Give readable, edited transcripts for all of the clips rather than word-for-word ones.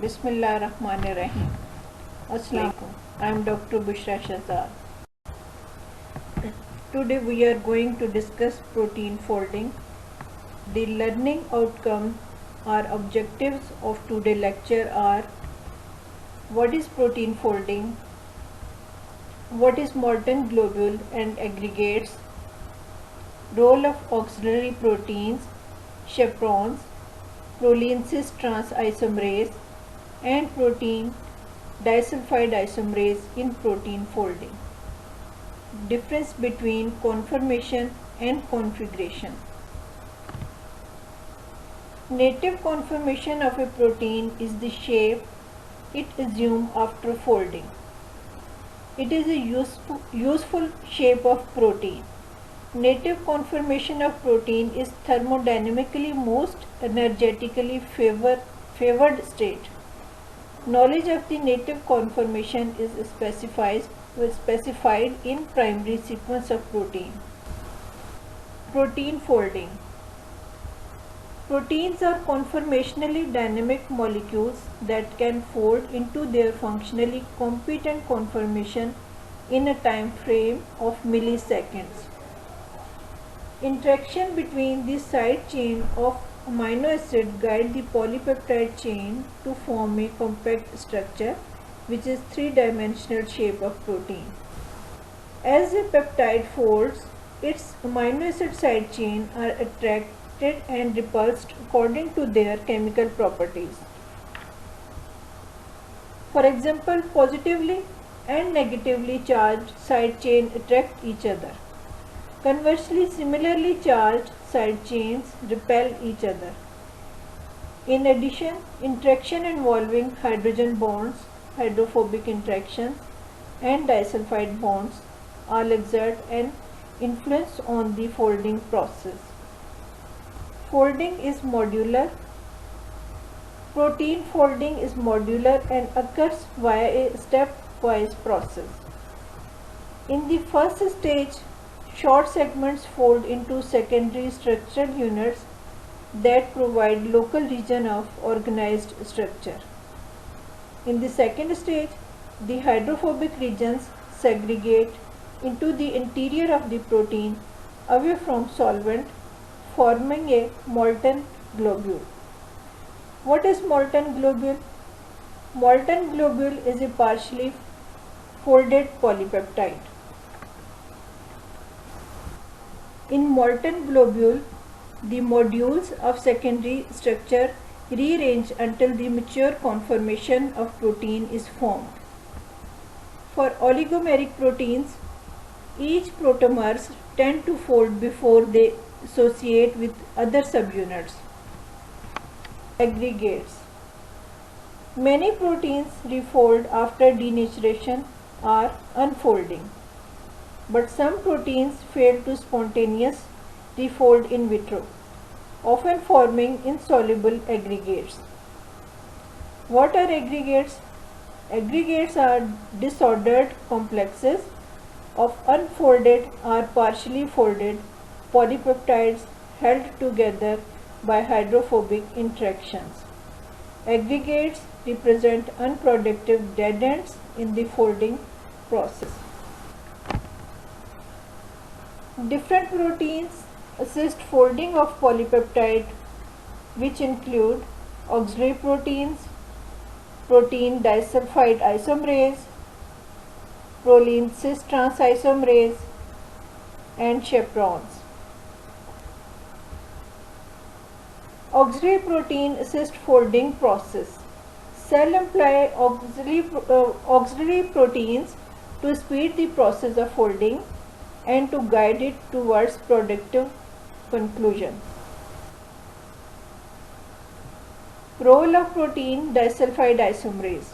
Bismillahirrahmanirrahim. Assalamualaikum. I am Dr. Bushra Shahzad. Today we are going to discuss protein folding. The learning outcomes or objectives of today's lecture are: what is protein folding? What is molten globule and aggregates? Role of auxiliary proteins, chaperones, proline cis transisomerase and protein disulfide isomerase in protein folding. Difference between conformation and configuration. Native conformation of a protein is the shape it assumes after folding. It is a useful shape of protein. Native conformation of protein is thermodynamically most energetically favored state. Knowledge of the native conformation is specified in primary sequence of protein. Protein folding. Proteins are conformationally dynamic molecules that can fold into their functionally competent conformation in a time frame of milliseconds. Interaction between the side chain of amino acid guide the polypeptide chain to form a compact structure, which is three-dimensional shape of protein. As a peptide folds, its amino acid side chain are attracted and repulsed according to their chemical properties. For example, positively and negatively charged side chain attract each other. Conversely, similarly charged side chains repel each other. In addition, interaction involving hydrogen bonds, hydrophobic interactions, and disulfide bonds all exert an influence on the folding process. Folding is modular. Protein folding is modular and occurs via a stepwise process. In the first stage, short segments fold into secondary structural units that provide local region of organized structure. In the second stage, the hydrophobic regions segregate into the interior of the protein away from solvent, forming a molten globule. What is molten globule? Molten globule is a partially folded polypeptide. In molten globule, the modules of secondary structure rearrange until the mature conformation of protein is formed. For oligomeric proteins, each protomers tend to fold before they associate with other subunits. Aggregates. Many proteins refold after denaturation or unfolding, but some proteins fail to spontaneous refold in vitro, often forming insoluble aggregates. What are aggregates? Aggregates are disordered complexes of unfolded or partially folded polypeptides held together by hydrophobic interactions. Aggregates represent unproductive dead ends in the folding process. Different proteins assist folding of polypeptide, which include auxiliary proteins, protein disulfide isomerase, proline cis transisomerase, and chaperones. Auxiliary protein assist folding process. Cell employ auxiliary proteins to speed the process of folding and to guide it towards productive conclusion. Role of protein disulfide isomerase.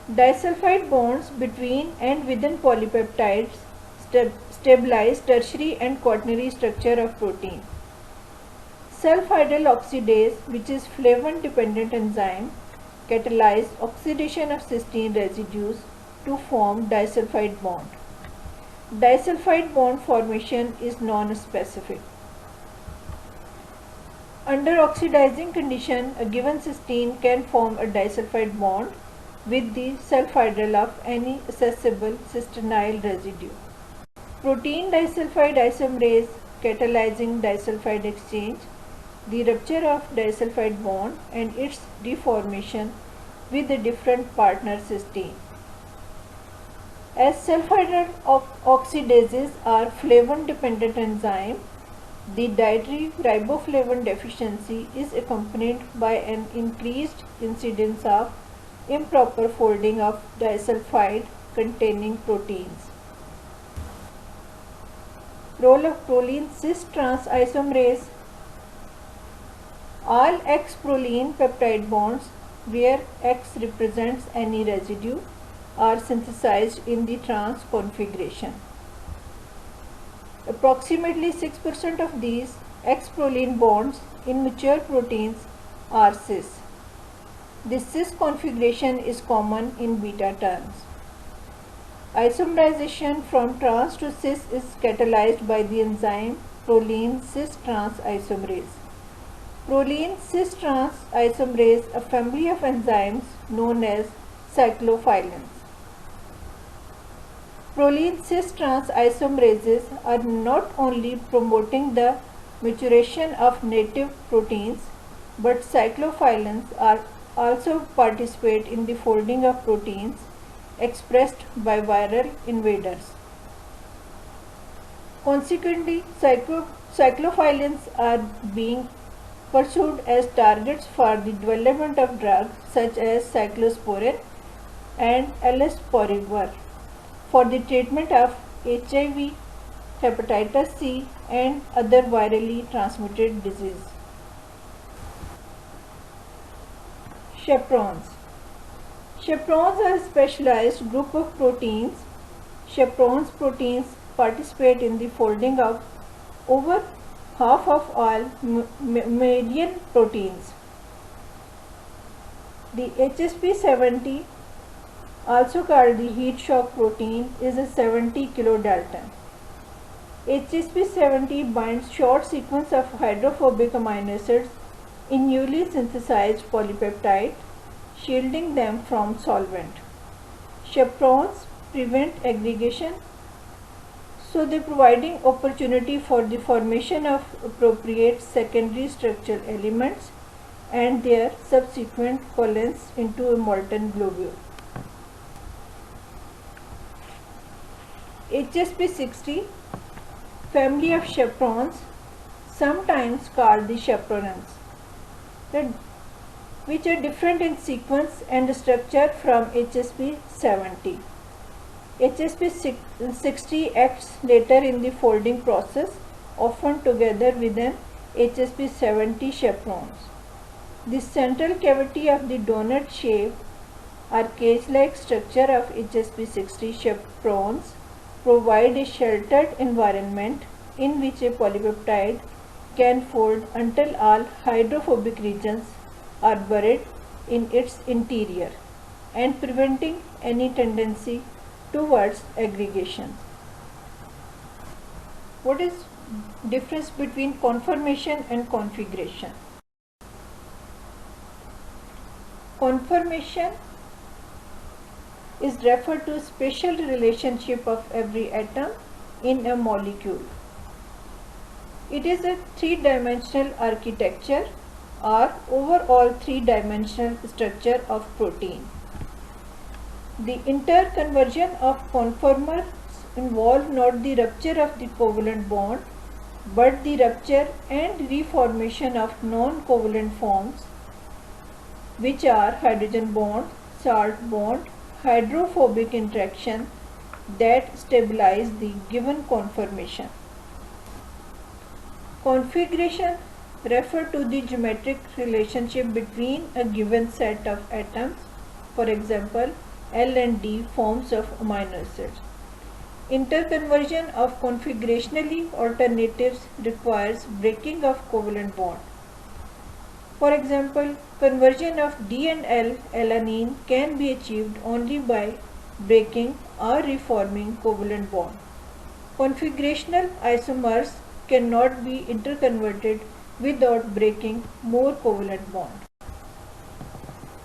Disulfide bonds between and within polypeptides stabilize tertiary and quaternary structure of protein. Sulfhydryl oxidase, which is flavin-dependent enzyme, catalyze oxidation of cysteine residues to form disulfide bond. Disulfide bond formation is non-specific. Under oxidizing condition, a given cysteine can form a disulfide bond with the sulfhydryl of any accessible cysteine residue. Protein disulfide isomerase catalyzing disulfide exchange, the rupture of disulfide bond and its deformation with a different partner cysteine. As sulfhydryl oxidases are flavin-dependent enzyme, the dietary riboflavin deficiency is accompanied by an increased incidence of improper folding of disulfide containing proteins. Role of proline cis trans isomerase. All X-proline peptide bonds where X represents any residue are synthesized in the trans configuration. Approximately 6% of these X-proline bonds in mature proteins are cis. This cis configuration is common in beta terms. Isomerization from trans to cis is catalyzed by the enzyme proline cis trans isomerase. Proline cis trans isomerase, a family of enzymes known as cyclophilins. Proline cis trans isomerases are not only promoting the maturation of native proteins, but cyclophilins are also participate in the folding of proteins expressed by viral invaders. Consequently, cyclophilins are being pursued as targets for the development of drugs such as cyclosporin and alasporivar for the treatment of HIV, hepatitis C and other virally transmitted diseases. Chaperones. Chaperones are a specialized group of proteins. Chaperones proteins participate in the folding of over half of all mammalian proteins. The HSP70, also called the heat shock protein, is a 70 kilodalton. HSP70 binds short sequence of hydrophobic amino acids in newly synthesized polypeptide, shielding them from solvent. Chaperones prevent aggregation, so they providing opportunity for the formation of appropriate secondary structural elements and their subsequent coalescence into a molten globule. HSP60, family of chaperones, sometimes called the chaperonins, which are different in sequence and structure from HSP70. HSP60 acts later in the folding process, often together with an HSP70 chaperones. The central cavity of the donut shaped or cage-like structure of HSP60 chaperones provide a sheltered environment in which a polypeptide can fold until all hydrophobic regions are buried in its interior and preventing any tendency towards aggregation. What is difference between conformation and configuration? Conformation is referred to spatial relationship of every atom in a molecule. It is a three-dimensional architecture or overall three-dimensional structure of protein. The interconversion of conformers involve not the rupture of the covalent bond, but the rupture and reformation of non-covalent forms, which are hydrogen bond, salt bond, hydrophobic interaction that stabilize the given conformation. Configuration refer to the geometric relationship between a given set of atoms, for example, L and D forms of amino acids. Interconversion of configurationally alternatives requires breaking of covalent bond. For example, conversion of D and L alanine can be achieved only by breaking or reforming covalent bond. Configurational isomers cannot be interconverted without breaking more covalent bond.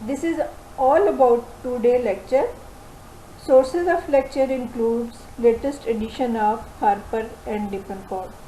This is all about today's lecture. Sources of lecture includes latest edition of Harper and Lippincott.